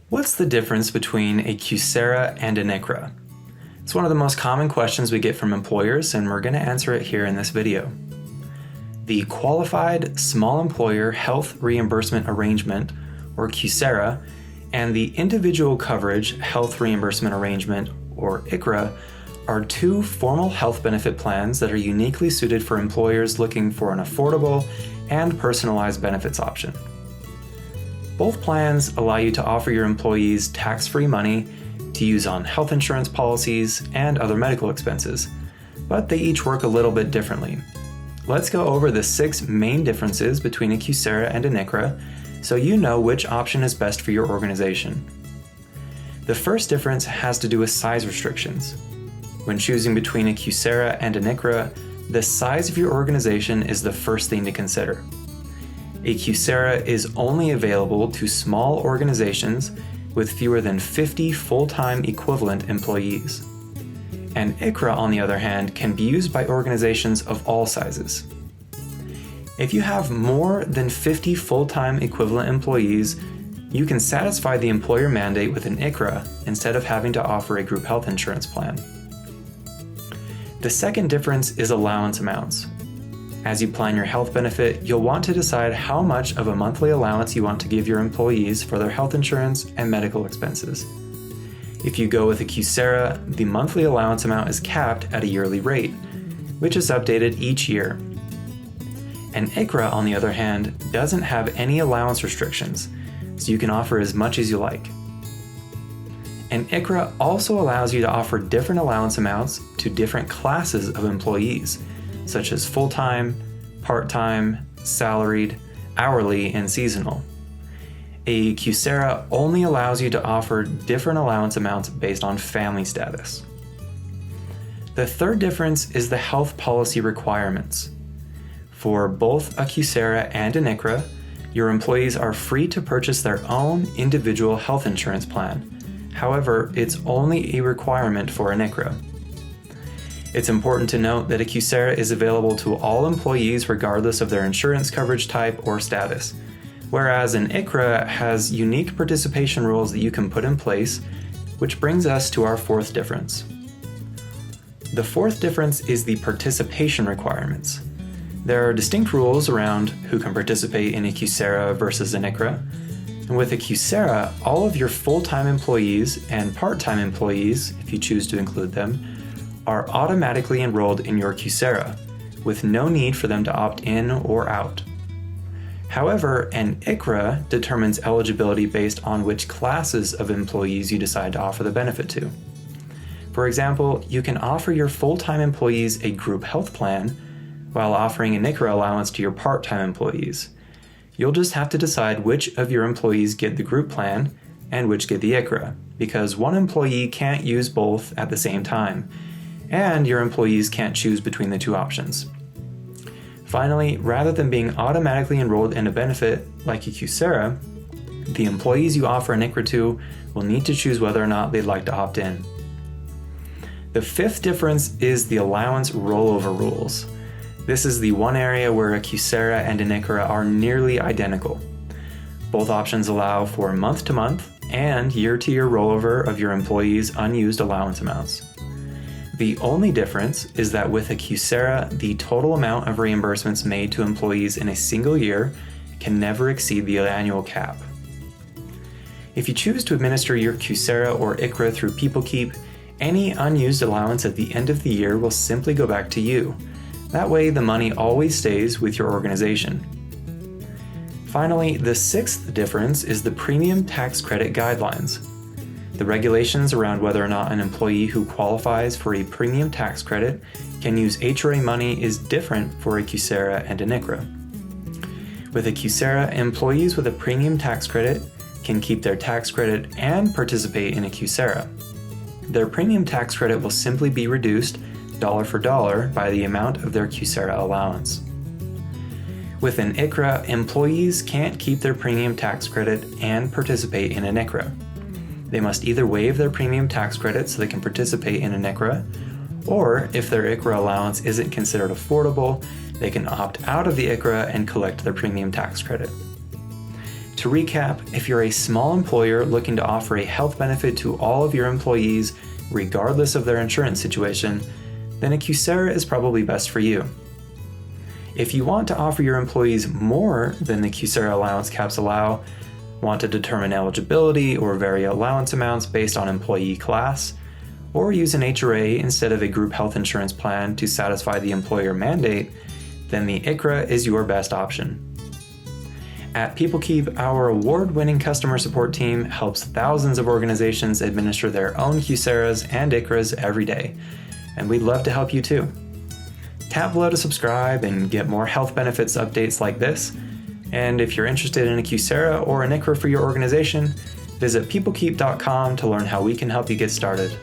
What's the difference between a QSERA and an ICHRA? It's one of the most common questions we get from employers, and we're going to answer it here in this video. The Qualified Small Employer Health Reimbursement Arrangement, or QSERA, and the Individual Coverage Health Reimbursement Arrangement, or ICHRA, are two formal health benefit plans that are uniquely suited for employers looking for an affordable and personalized benefits option. Both plans allow you to offer your employees tax-free money to use on health insurance policies and other medical expenses, but they each work a little bit differently. Let's go over the 6 main differences between a QSERA and an ICHRA so you know which option is best for your organization. The first difference has to do with size restrictions. When choosing between a QSERA and an ICHRA, the size of your organization is the first thing to consider. A QSERA is only available to small organizations with fewer than 50 full-time equivalent employees. An ICHRA, on the other hand, can be used by organizations of all sizes. If you have more than 50 full-time equivalent employees, you can satisfy the employer mandate with an ICHRA instead of having to offer a group health insurance plan. The second difference is allowance amounts. As you plan your health benefit, you'll want to decide how much of a monthly allowance you want to give your employees for their health insurance and medical expenses. If you go with a QSERA, the monthly allowance amount is capped at a yearly rate, which is updated each year. An ICHRA, on the other hand, doesn't have any allowance restrictions, so you can offer as much as you like. An ICHRA also allows you to offer different allowance amounts to different classes of employees, such as full-time, part-time, salaried, hourly, and seasonal. A QSERA only allows you to offer different allowance amounts based on family status. The third difference is the health policy requirements. For both a QSERA and an ICHRA, your employees are free to purchase their own individual health insurance plan. However, it's only a requirement for an ICHRA. It's important to note that a QSERA is available to all employees regardless of their insurance coverage type or status, whereas an ICHRA has unique participation rules that you can put in place, which brings us to our fourth difference. The fourth difference is the participation requirements. There are distinct rules around who can participate in a QSERA versus an ICHRA. And with a QSERA, all of your full-time employees and part-time employees, if you choose to include them, are automatically enrolled in your QSERA, with no need for them to opt in or out. However, an ICHRA determines eligibility based on which classes of employees you decide to offer the benefit to. For example, you can offer your full-time employees a group health plan while offering an ICHRA allowance to your part-time employees. You'll just have to decide which of your employees get the group plan and which get the ICHRA, because one employee can't use both at the same time, and your employees can't choose between the two options. Finally, rather than being automatically enrolled in a benefit like a QSERA, the employees you offer an ICHRA to will need to choose whether or not they'd like to opt in. The fifth difference is the allowance rollover rules. This is the one area where a QSERA and an ICHRA are nearly identical. Both options allow for month-to-month and year-to-year rollover of your employees' unused allowance amounts. The only difference is that with a QSERA, the total amount of reimbursements made to employees in a single year can never exceed the annual cap. If you choose to administer your QSERA or ICHRA through PeopleKeep, any unused allowance at the end of the year will simply go back to you. That way, the money always stays with your organization. Finally, the sixth difference is the premium tax credit guidelines. The regulations around whether or not an employee who qualifies for a premium tax credit can use HRA money is different for a QSERA and an ICHRA. With a QSERA, employees with a premium tax credit can keep their tax credit and participate in a QSERA. Their premium tax credit will simply be reduced dollar for dollar by the amount of their QSERA allowance. With an ICHRA, employees can't keep their premium tax credit and participate in an ICHRA. They must either waive their premium tax credit so they can participate in an ICHRA, or if their ICHRA allowance isn't considered affordable, they can opt out of the ICHRA and collect their premium tax credit. To recap, if you're a small employer looking to offer a health benefit to all of your employees, regardless of their insurance situation, then a QSERA is probably best for you. If you want to offer your employees more than the QSERA allowance caps allow, want to determine eligibility or vary allowance amounts based on employee class, or use an HRA instead of a group health insurance plan to satisfy the employer mandate, then the ICHRA is your best option. At PeopleKeep, our award-winning customer support team helps thousands of organizations administer their own QSERAs and ICHRAs every day, and we'd love to help you too. Tap below to subscribe and get more health benefits updates like this, and if you're interested in a QSERA or an ICHRA for your organization, visit peoplekeep.com to learn how we can help you get started.